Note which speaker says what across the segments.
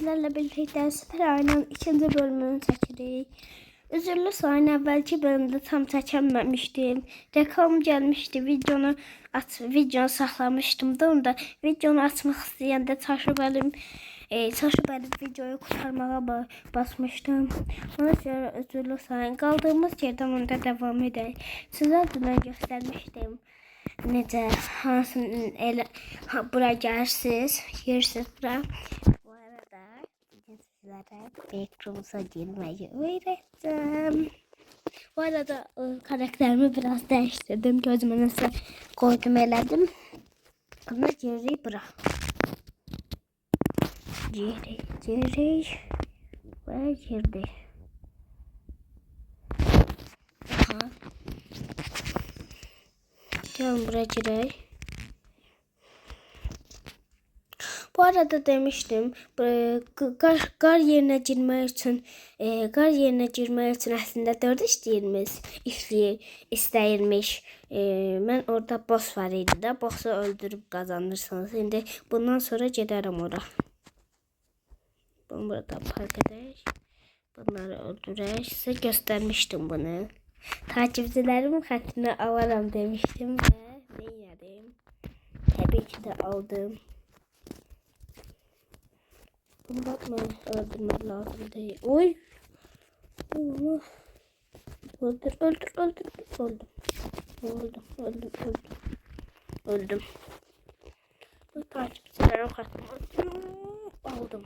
Speaker 1: Sizlerle birlikte Süper Aynen 2. bölümünü çekirik. Üzürlü sayın əvvəlki bölümdə tam çəkəməmişdim. Reklam gəlmişdi. Videonu saxlamışdım da onda videonu açmaq istəyəndə çaşı videoyu kurtarmağa basmışdım. Ona görə üzürlü sayın. Qaldığımız yerdən onda devam edək. Sizə dünən göstərmişdim. Necə bura gəlirsiniz, yersiniz bura. Bu arada sizlərə Backrooms'a girməyi öyrətdim. Bu arada karakterimi biraz değiştirdim. Gözümə nəsə koydum elədim. Buna giririk bura. Giririk və girdik. Gelin buraya girək. Bu arada demiştim, qar yerinə girmək üçün əslində 4 istəyirmiş. Mən orada boss var idi də, bossu öldürüb qazanırsınız. İndi bundan sonra gedərəm ora. Bunu burada park edək. Bunları öldürək. Sizə göstərmişdim bunu. Takipçilerimin xətrini alaram demiştim və nə edim? Təbii ki də aldım. Bunu bakma, öldürmək lazım değil. Oy! Öldüm. Bu takipçilerim xətrini aldım.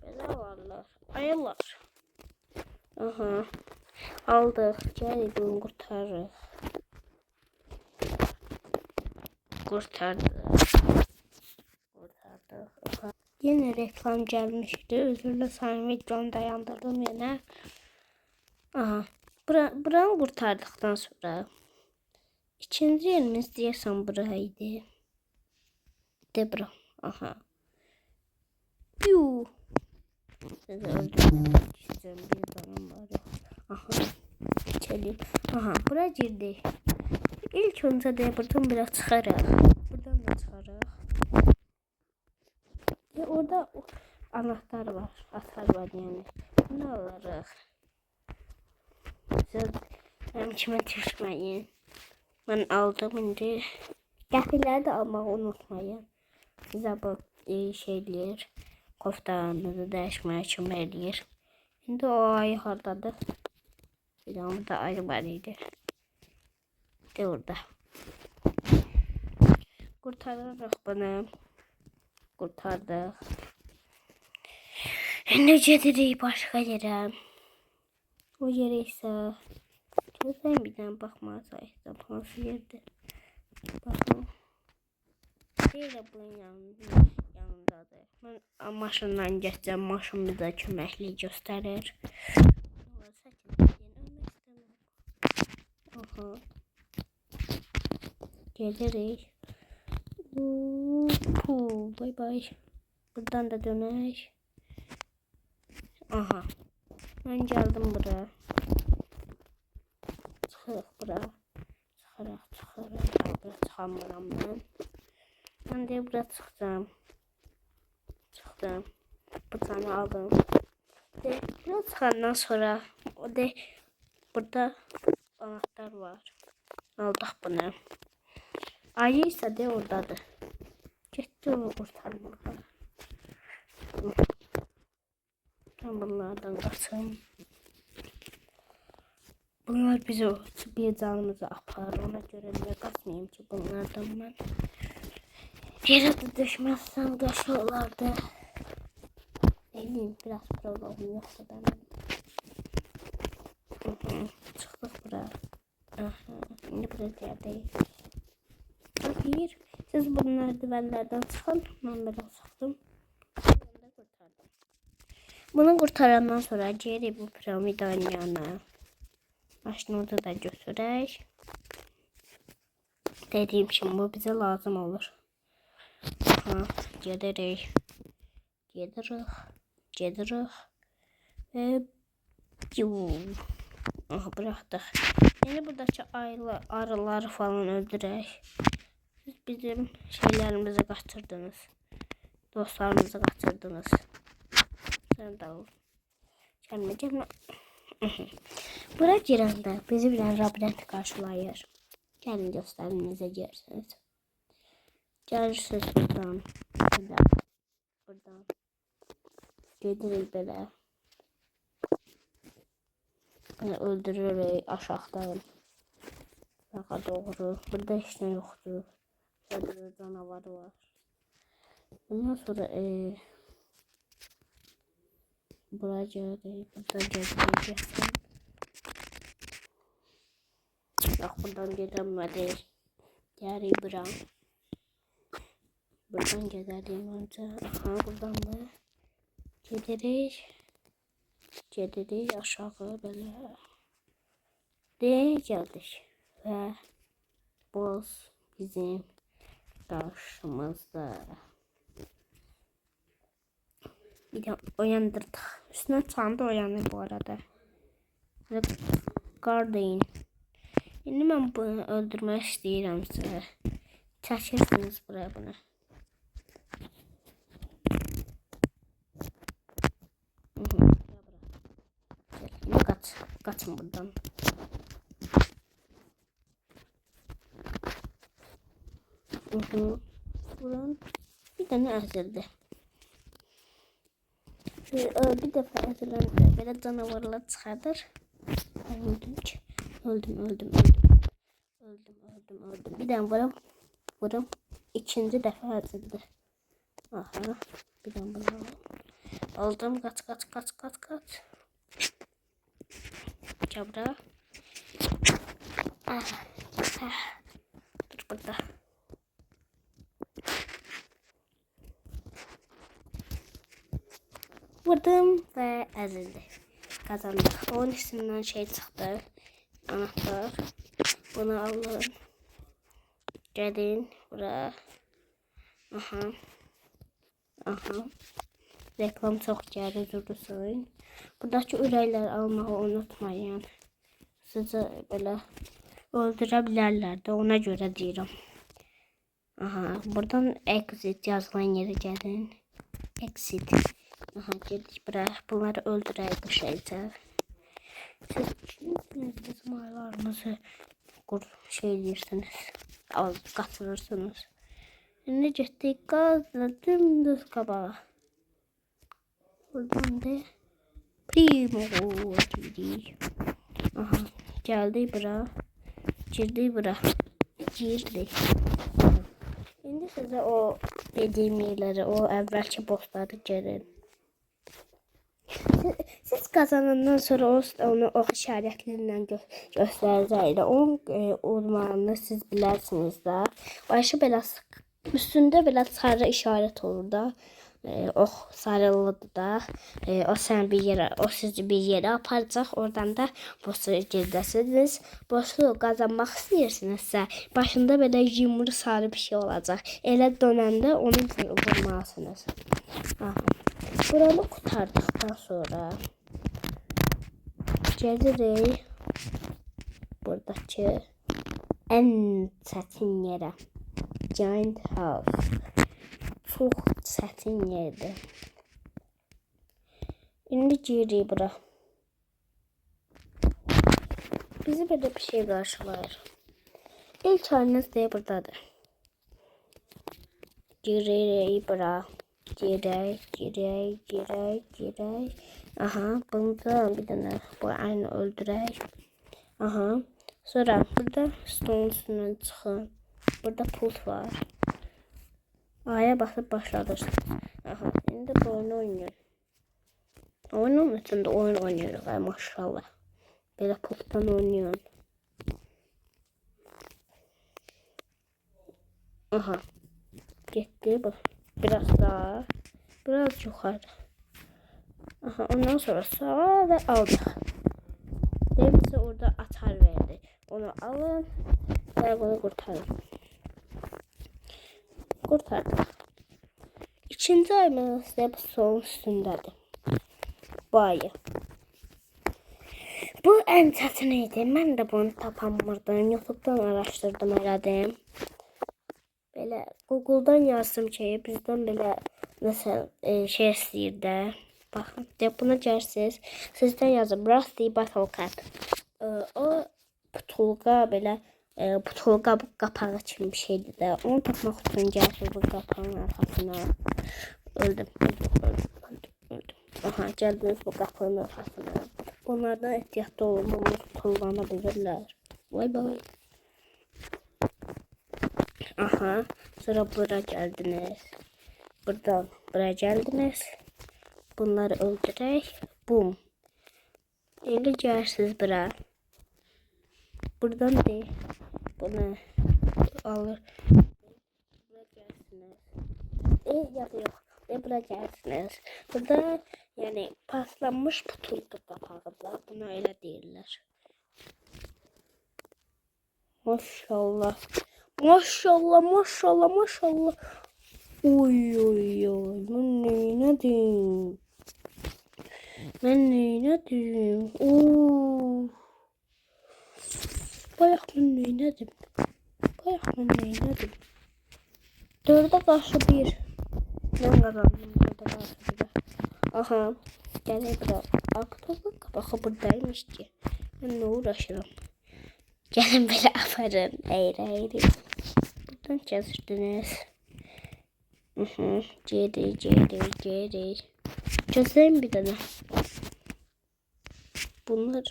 Speaker 1: Belə varlar. Ayılar. Aha. Aldık. Gəlin bunu kurtarırıq. Kurtardık. Aha. Yine reklam gelmişti. Özürlü sayın videonu dayandırdım yine. Aha. Buranı kurtardıktan sonra ikinci yerimiz deyəsən buraydı. De bura. Aha. Yuh. Sizi öldürmek istiyorum. Bir canım var ya. Aha. İçelim. Aha. Buraya girdik. İlk önce de buradan biraz çıxarıq. Buradan da çıxarıq. Orada anahtar var. Atar var yani. Ne alırıq? Siz benim kime düşməyin. Ben aldım indi. Qəfilləri də almağı unutmayın. Sizə bu şeyler. Koftanızı dəyişməyə kömək eləyir. İndi o ayı hardadır? Silahımda ayı var idi. De orada. Kurtarırıq bunu. Kurtardık. Ne gedirik başka yere? O yere ise gözden birden bakmazsaydım hansı yerde? Bakın. Değil bunun yanındadır. Ben maşından geçeceğim. Maşın bize köməklik göstərir. Aha. Gelirik. Bay bay. Buradan da dönək. Aha. Ben geldim buraya. Çıxırıq bura. Çıxırıq. Bura çıxamıram ben. Ben de bura çıxacağım. Çıxdım. Bıçağını aldım. Bura çıxandan sonra o da burada anahtar var. Aldıq bunu. Ayı ise de oradadır. Getdi onu kurtarmağa. Ben bunlardan kaçım. Bunlar bizi bir canımızı aparır. Ona göre niye kaçmayayım ki bunlardan ben. Yere de düşmezsem kaçıyorlardı. Ne bileyim biraz problemim yoksa benim. Çıktık buraya. Aha. Şimdi buraya yerdeyiz. Hayır. Siz bu merdivenlerden çıkın. Ben biraz çıktım. Bunu kurtarandan sonra geri bu piramidanın yanına. Başını orada da götürək. Dediğim için bu bize lazım olur. Aha, gedirik. Ve aha bıraktık. Yine buradaki arıları falan öldürək. Siz bizim şeylerimizi kaçırdınız. Dostlarınızı kaçırdınız. Sen de ol. Gelme. Bura girəndə bizi bir labirent karşılayır. Gelin gösterin necə girirsiniz. Gelirsiniz buradan. Buradan. Gedirik belə. Öldürürük aşağıdan. Sağa doğru. Burada heç nə yoxdur. Burada canavarı var. Bundan sonra buraya gəlirik. Buradan gəzirik. Yox, buradan gedəmədik. Gəlirik bura. Buradan gedərik öncə. Aha, buradan da gedirik aşağı belə. Gəldik. Və boss bizim karşımızda. Bir de uyandırdık. Üstüne çandı uyanır bu arada. Ve qardeyin. Şimdi ben bunu öldürmək istəyirəm sizə. Çəkirsiniz buraya bunu. Kaçın buradan. Buranın bir tane əzildi. Bir defa əziləndə belə canavarlar çıxardır. Öldüm. Bir tane vuram. İkinci defa əzildi. Aha, bir tane bunu aldım. Kaç. Cabra. Dur burada. Vurdum ve əzildi. Kazandık. Onun üstünden şey çıktı. Anahtar. Bunu alın. Gelin buraya. Aha. Reklam çok geldi durursun. Buradaki ürəklər almağı unutmayın. Sizi belə öldürə bilərlər də, ona görə deyirəm. Aha, buradan exit yazılan yere gelin. Exit. Aha, geldik buraya. Bunları öldürək bu şeydə. Siz bizim aylarınızı kaçırırsınız. Şimdi getdik qazla dümdüz qabağa. Buradan da primo dedik. Aha, geldik bura. Girdik bura. Girdik. Şimdi size o dediğim yerleri, o əvvəlki bossları gelin. Siz kazanandan sonra onu o işaretliğinden göstereceğiyle onun olmanını siz bilərsiniz də. Başı belə üstündə belə sarı işaret olur da. O sarılıdır da. O sizi bir yere aparacaq. Oradan da bossu girdəsiniz. Bossu qazanmaq istəyirsinizsə, başında belə yumru sarı bir şey olacaq. Elə dönəndə onu vurmalısınız. Aha. Buranı kurtardıktan sonra gelirik buradaki en çətin yerə. Giant House. Çok çətin yerdir. İndi giririk bura. Bizi böyle bir şey karşılayır. İlk haliniz de buradadır. Giririk bura. Girək. Aha, bundan bir tane bu aynı öldürək. Aha. Sonra burada stolun üstündən çıxın. Burada pult var. A'ya basıp başladınız. Aha, şimdi bu oyunu oynuyor. Oyunun içinde oyun oynuyoruz. Ay maşallah. Böyle pulttan oynuyorsun. Aha. Gitti bu. Biraz daha. Biraz yukarı. Aha, ondan sonra sağa ve aldık. Demişse orada atar verdi. Onu alın ve bunu kurtarın. Kurtardık. İkinci ayımız da bu solun üstündedir. Bu ayı. Bu en çətiniydi. Mən də bunu tapamırdım. YouTube'dan araşdırdım, elədim. Belə Google'dan yazdım ki, bizdən belə Mesela şey istəyir də. Baxın, de buna gərsiniz. Sizdən yazın Rusty Bottle Cap. O butulka belə butulka qapağı kimi bir şeydir də. Onu tapmaq üçün gərsiniz bu qapağın arxasına. Öldüm. Aha, gəldiniz bu qapının arxasına. Bunlardan ehtiyatlı olun, bunlar kullanabilirlər. Vay vay. Aha, sonra bura gəldiniz. Buradan buraya gəldiniz. Bunları öldürək. Bum. İndi gəlirsiniz bura. Buradan değil. Bunu alır. Bura gəlirsiniz. Ya da yox. Bura gəlirsiniz. Burada yani paslanmış butulka qapağıdır. Buna elə deyirlər. Maşallah. Maşallah, maşallah, maşallah. Oy oy oy. Ben neylədim? Ben neylədim? Oo. Bayaq mən neylədim? Bayaq mən neylədim? 4'e karşı 1. Ben kazandım 4'e karşı 1. Aha. Gələk bura. Aktopun qapağı buradaymış ki. Ben ne uğraşırım? Gəlin belə aparın. Eğri. Buradan kəsirdiniz. Geri. Çözeyim bir tane. Bunlar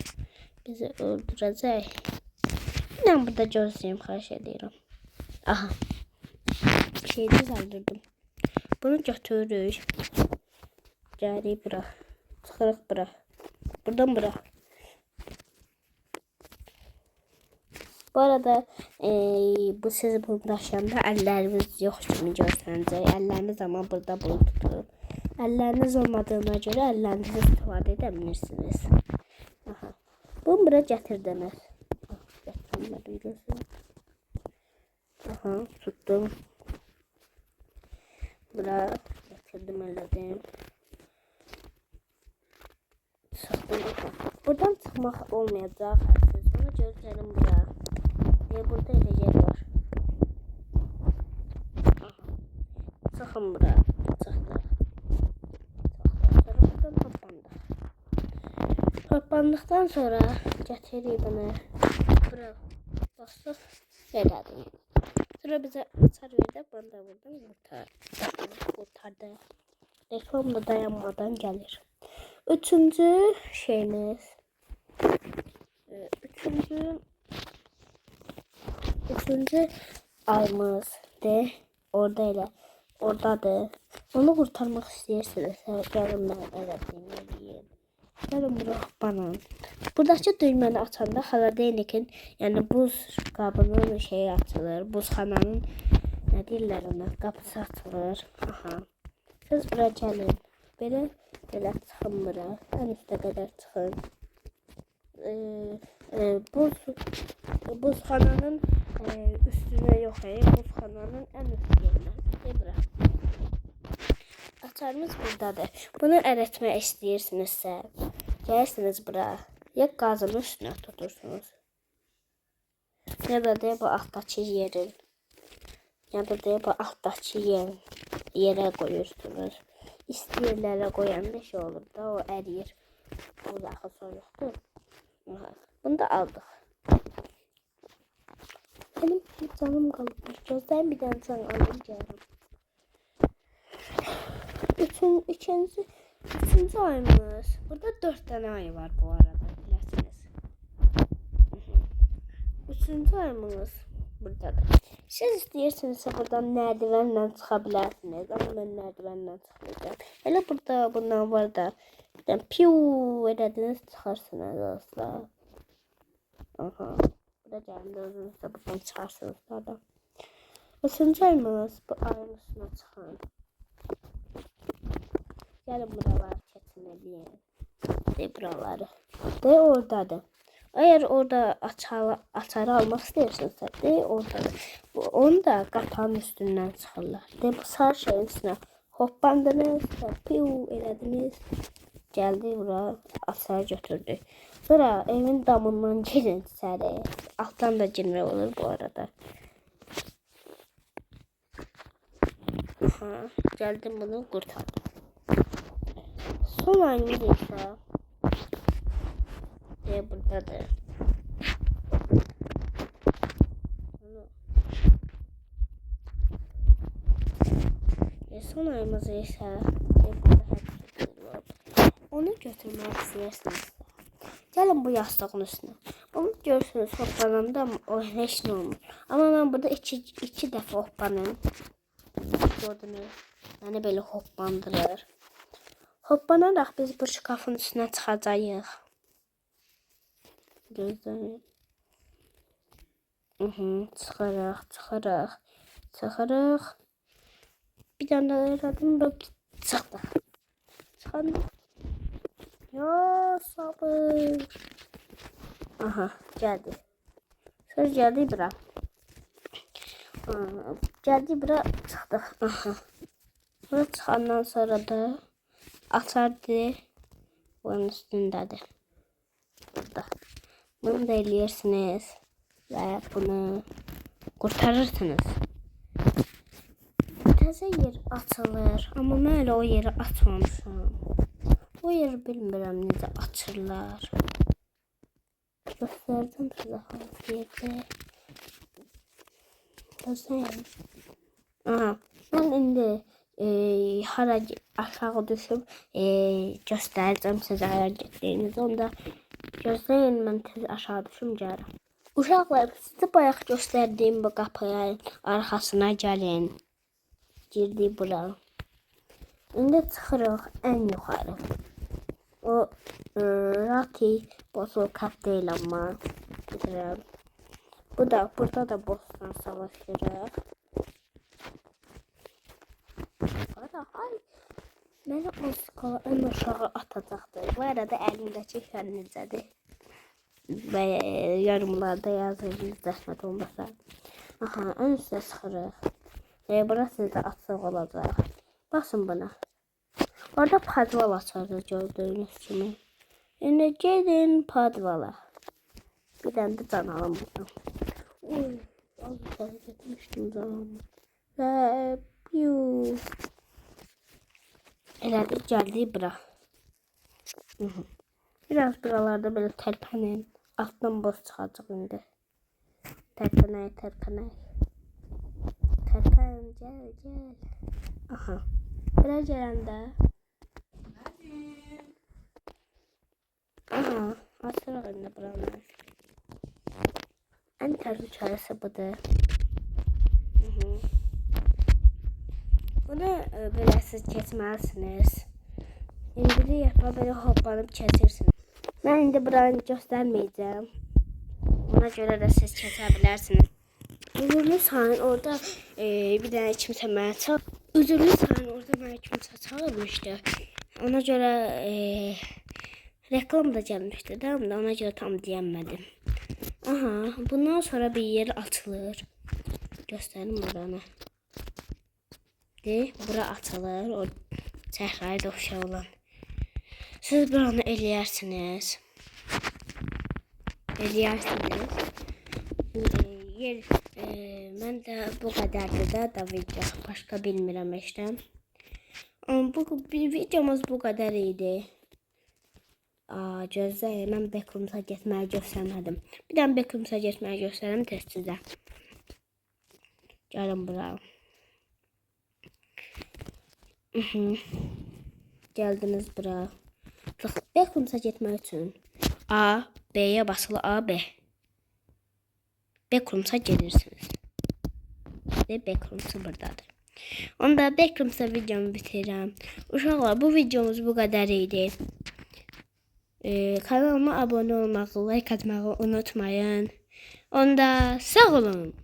Speaker 1: bizi öldürecek. Ben burada çözeyim, xahiş edirəm. Aha. Bir şey düzəldirdim. Bunu götürürük. Gəlirik bura. Çıxırıq bura. Buradan bura. Bu arada bu siz bunu daşıyanda əlləriniz yox kimi görsənəcək. Əlləriniz ama burada bunu tutun. Əlləriniz olmadığına görə əllərinizi istifadə edə bilirsiniz. Aha. Bunu bura gətirdiniz. Gətirmədim görsün. Aha, tuttum. Bura gətirdim, elədim. Çıxdım. Buradan çıxmaq olmayacaq. Bunu gözlərim bura. Burada elə yer var. Çıxın bura. Çıxdıq. Sonra buradan toplandıq. Toplandıqdan sonra gətiririk bunu. Bura basdıq. Elədim. Sonra bizə açar verdi. Bunu da buradan qurtardı. Reklam da dayanmadan gəlir. Üçüncü şeyimiz. Üçüncü ayımız de oradadır. Onu kurtarmak istiyorsanız gəlin mən eləyim. Gəlin bura banan. Buradakı düyməni açanda xaladeynikin, yəni buz qabının şeyi açılır. Buzxananın nə deyirlər ona, qapısı açılır. Aha. Siz bura gəlin. Belə çıxın bura. Ən üstə qədər çıxın. Buzxananın üstüne yok. Buzxananın en üst yerine. Bura. Açarımız buradadır. Bunu əritmək istəyirsinizsə, gəlirsiniz bura. Ya qazının üstüne tutursunuz. Ya da bu altdakı yerin. Ya da bu altdakı yerə qoyursunuz. İsti yerlərə qoyanda şey olur da, o əriyir. O daxı soyuqdur. Bunu da aldık. Benim canım kalmış. Gözden bir tane can alayım canım. Üçüncü ayımız. Burada 4 tane ay var bu arada. Bilirsiniz. Üçüncü ayımız burada. Siz istəyirsinizsə buradan merdivenle çıxabilirsiniz. Ama ben merdivenle çıxmayacağım. Hele burada bundan var da. Buradan piu edədiniz çıxarsınız asla. Aha. Burada gəlində özünüzdə buradan çıxarsınız da. Üçüncü ayımız bu ayın üstüne çıxın. Gəlin buraları keçin edin. Buraları. Oradadır. Eğer orada açarı almak istiyorsanız oradadır. Onu da qapağın üstünden çıxırlar. Bu sarı şeyin üstüne hoppandınız, piu elədiniz. Geldi bura, açarı götürdü. Sonra evin damından girin içeri. Alttan da girmək olur bu arada. Aha, geldim bunu kurtardım. Son halimiz ise buradadır. Son halimiz ise onu götürmek istiyorsunuz. Gelin bu yastığın üstüne. Bunu görürsünüz hoppananda ama o heç ne olmur. Ama ben burada iki defa hoppanım. Gördünüz. Beni böyle hoppandırır. Hoppanaraq biz bu şkafın üstüne çıxacağıq. Gözləyin. Çıxarıq. Bir dənə də elədim və çıxdı. Çıxandı. Ya sabır. Aha, geldi. Söz geldi bura. Geldi bura, çıxdıq. Aha. Bura çıxandan sonra da açardı. Bunun üstündədir. Burada. Bunu da eləyirsiniz və bunu kurtarırsınız. Təzə yer açılır. Amma mən elə o yeri açmamışam. O yeri bilmirəm necə açırlar. Gösterdim size hangi yerde. Gözleyin. Aha, ben indi hara aşağı düşüp göstereceğim size hara gittiğinizi. Onda gözleyin, ben tez aşağı düşüm gəlirəm. Uşaqlar, size bayaq gösterdiyim bu qapının arxasına gəlin. Girdik bura. İndi çıxırıq ən yuxarı. O Rati boss'u kat değil ama güzel. Burada da boss'tan savaşırıq. Ay, məni o skala ən aşağı atacaqdır. Bu arada əlimdəki fərnicədir. Və yorumlarda yazırız zəhmət olmasa. Aha, ən üstə çıxırıq. Burası sizdə açıq olacaq. Basın buna. Orada padval açarız gördüğünüz kimi. Şimdi gelin padvala. Bir tane de can alın buradan. Uy, az fark etmiştim canımı. Ve piu. Elədik geldi bura. Biraz buralarda böyle tərpənin. Altdan boz çıxacaq indi. Tərpənək. Tərpən, gel. Aha. Bura gələndə. Aha, açırıq indi buranı. Ən təhlükəlisi budur. Bunu belə siz keçməlisiniz. İndi yapma böyle hoplanıp keçirsiniz. Ben indi buranı göstermeyeceğim. Ona göre de siz keçebilirsiniz. Üzürlü sahne orada bir tane kimse mənə çal. Üzürlü sahne orada mənə kimse çalmıştı. Ona göre reklam da gelmişti, değil mi? Ona göre tam diyemedim. Aha, bundan sonra bir yer açılır. Gösterim buranı. Bura açılır. O çəhrayı dovşa olan. Siz buranı eləyirsiniz. Yer, mən də bu qədərdir da video. Başqa bilmirəm işte. Bu videomuz bu qədər idi. Gözləyin, mən Backrooms'a getməyi göstərmədim. Bir dənə Backrooms'a getməyi göstərəm tez sizə. Gəlin bura. Gəldiniz bura. Backrooms'a getmək üçün A, B'ye basılı A, B. Backrooms'a gelirsiniz. Ve Backrooms'u buradadır. Onda Backrooms'a videomu bitirirəm. Uşaqlar, bu videomuz bu qədər idi. Kanalıma abone olmağı, like atmağı unutmayın. Onda sağ olun.